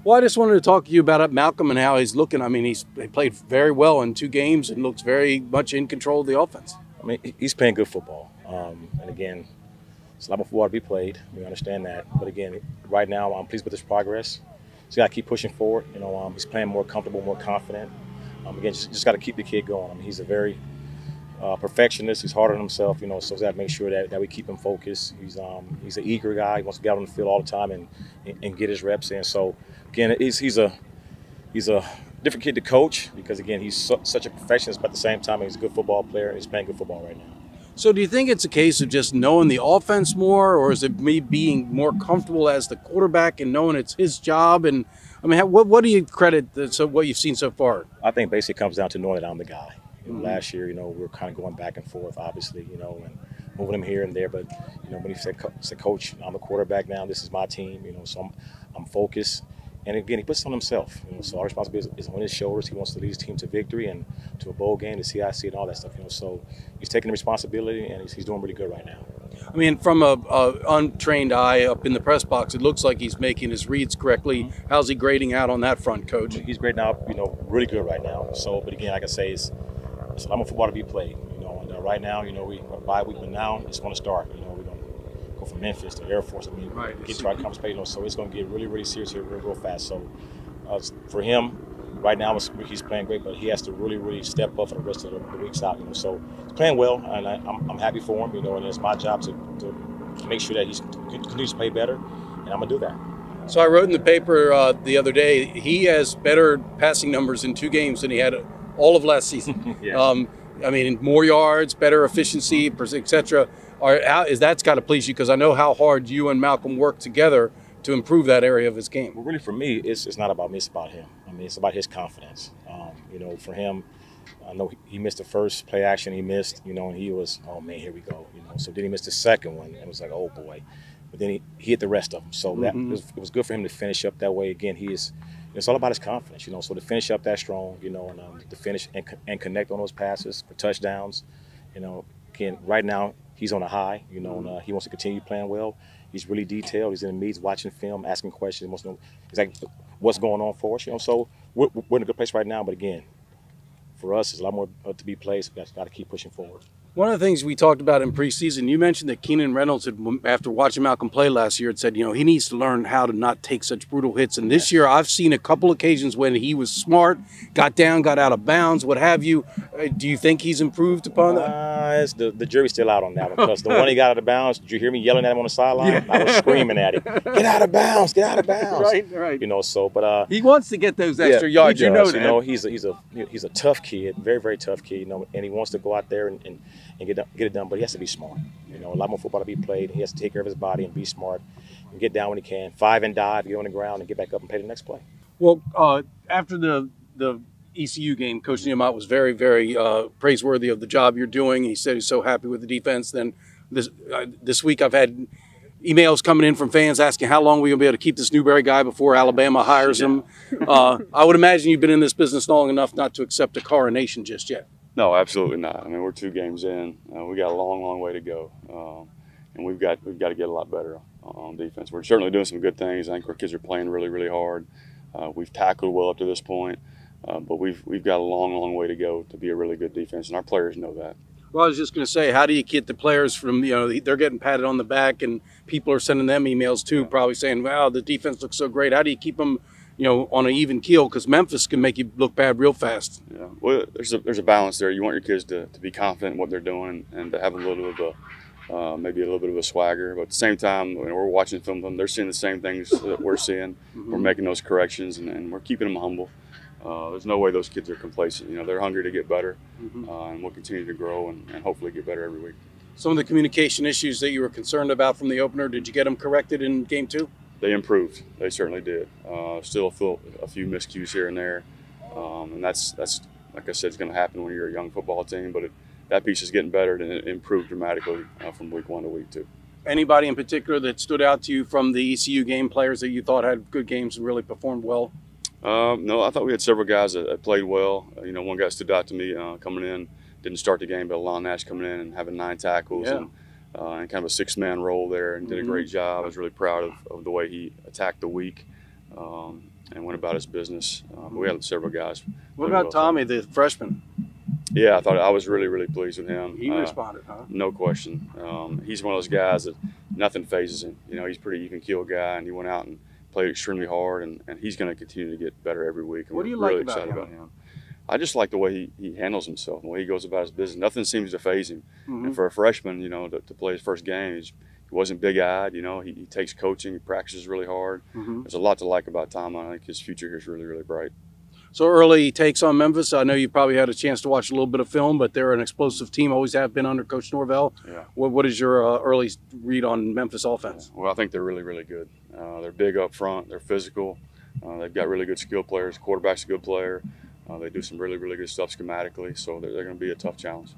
Well, I just wanted to talk to you about Malcolm and how he's looking. I mean, he played very well in 2 games and looks very much in control of the offense. I mean, he's playing good football. And again, it's a lot more football to be played. We understand that. But again, right now, I'm pleased with his progress. He's got to keep pushing forward. He's playing more comfortable, more confident. Again, just got to keep the kid going. I mean, he's a very perfectionist. He's hard on himself, so we got to make sure that we keep him focused. He's an eager guy. He wants to get out on the field all the time and get his reps in. So again, he's a different kid to coach because again, he's such a perfectionist, but at the same time, he's a good football player and he's playing good football right now. So do you think it's a case of just knowing the offense more, or is it me being more comfortable as the quarterback and knowing it's his job? And I mean, what do you credit what you've seen so far? I think basically it comes down to knowing that I'm the guy. Last year, we were kind of going back and forth, obviously, and moving him here and there. But when he said, "Coach, I'm the quarterback now. This is my team," so I'm focused. And again, he puts it on himself. So our responsibility is on his shoulders. He wants to lead his team to victory and to a bowl game, to CIC, and all that stuff. So he's taking the responsibility, and he's doing really good right now. I mean, from a untrained eye up in the press box, it looks like he's making his reads correctly. How's he grading out on that front, Coach? He's grading out, really good right now. So, but again, like I say, it's a lot more football to be played. And right now, we are bye week, but now it's going to start. We're going to go from Memphis to Air Force. I mean, get to our conference play. So it's going to get really, really serious here real fast. So for him, right now he's playing great, but he has to really, really step up for the rest of the weeks out. So he's playing well, and I'm happy for him. And it's my job to make sure that he continues to play better, and I'm going to do that. So I wrote in the paper the other day, he has better passing numbers in 2 games than he had all of last season. Yeah. I mean, more yards, better efficiency, etc. That's got to please you, because I know how hard you and Malcolm work together to improve that area of his game. Well, really, for me, it's not about me; it's about him. I mean, it's about his confidence. For him, I know he missed the first play action he missed. And he was, oh man, here we go. So then he missed the second one, and it was like, oh boy. But then he hit the rest of them. So that it was good for him to finish up that way. Again, it's all about his confidence, So to finish up that strong, and to finish and connect on those passes for touchdowns, again, right now he's on a high, and he wants to continue playing well. He's really detailed. He's in the meets, watching film, asking questions. He wants to know exactly what's going on for us, So we're in a good place right now. But again, for us, there's a lot more to be played. So we got to keep pushing forward. One of the things we talked about in preseason, you mentioned that Keenan Reynolds, after watching Malcolm play last year, had said, he needs to learn how to not take such brutal hits. And this year, I've seen a couple occasions when he was smart, got down, got out of bounds, what have you. Do you think he's improved upon that? The jury's still out on that one. Because the one he got out of bounds, did you hear me yelling at him on the sideline? Yeah. I was screaming at him, get out of bounds, get out of bounds. Right. But he wants to get those extra yards. He does. He's a tough kid, very, very tough kid. And he wants to go out there and get it done, but he has to be smart. A lot more football to be played. He has to take care of his body and be smart and get down when he can. 5 and dive, get on the ground, and get back up and play the next play. Well, after the ECU game, Coach Niumat was very, very praiseworthy of the job you're doing. He said he's so happy with the defense. Then this week I've had emails coming in from fans asking how long we're going to be able to keep this Newberry guy before Alabama hires him. I would imagine you've been in this business long enough not to accept a coronation just yet. No, absolutely not. I mean, we're 2 games in. We got a long, long way to go, and we've got to get a lot better on defense. We're certainly doing some good things. I think our kids are playing really, really hard. We've tackled well up to this point, but we've got a long, long way to go to be a really good defense, and our players know that. Well, I was just going to say, how do you get the players from, they're getting patted on the back, and people are sending them emails too, probably saying, wow, the defense looks so great. How do you keep them on an even keel, because Memphis can make you look bad real fast? Yeah, well, there's a balance there. You want your kids to be confident in what they're doing and to have a little bit of maybe a little bit of a swagger. But at the same time, when we're watching film, they're seeing the same things that we're seeing. We're making those corrections, and we're keeping them humble. There's no way those kids are complacent. They're hungry to get better, and we'll continue to grow and hopefully get better every week. Some of the communication issues that you were concerned about from the opener, did you get them corrected in game 2? They improved. They certainly did. Still a few miscues here and there, and that's like I said, it's going to happen when you're a young football team. But that piece is getting better, and it improved dramatically from week 1 to week 2. Anybody in particular that stood out to you from the ECU game, players that you thought had good games and really performed well? No, I thought we had several guys that played well. One guy stood out to me coming in, didn't start the game, but Alon Nash coming in and having 9 tackles. Yeah. And kind of a 6-man role there, and did a great job. I was really proud of the way he attacked the week. and went about his business. We had several guys. What play about well. Tommy, the freshman? Yeah, I was really pleased with him. He responded, huh? No question. He's one of those guys that nothing phases him. You know, he's a pretty even-keeled guy, and he went out and played extremely hard, and he's going to continue to get better every week. And What do you we're really like about excited him? about him. I just like the way he handles himself, the way he goes about his business. Nothing seems to faze him. Mm-hmm. And for a freshman, you know, to play his first game, he wasn't big-eyed. You know, he takes coaching, he practices really hard. Mm-hmm. There's a lot to like about Tom. I think his future here is really bright. So early takes on Memphis. I know you probably had a chance to watch a little bit of film, but they're an explosive team. Always have been under Coach Norvell. Yeah. What is your early read on Memphis offense? Well, I think they're really good. They're big up front. They're physical. They've got really good skill players. Quarterback's a good player. They do some really good stuff schematically, so they're going to be a tough challenge.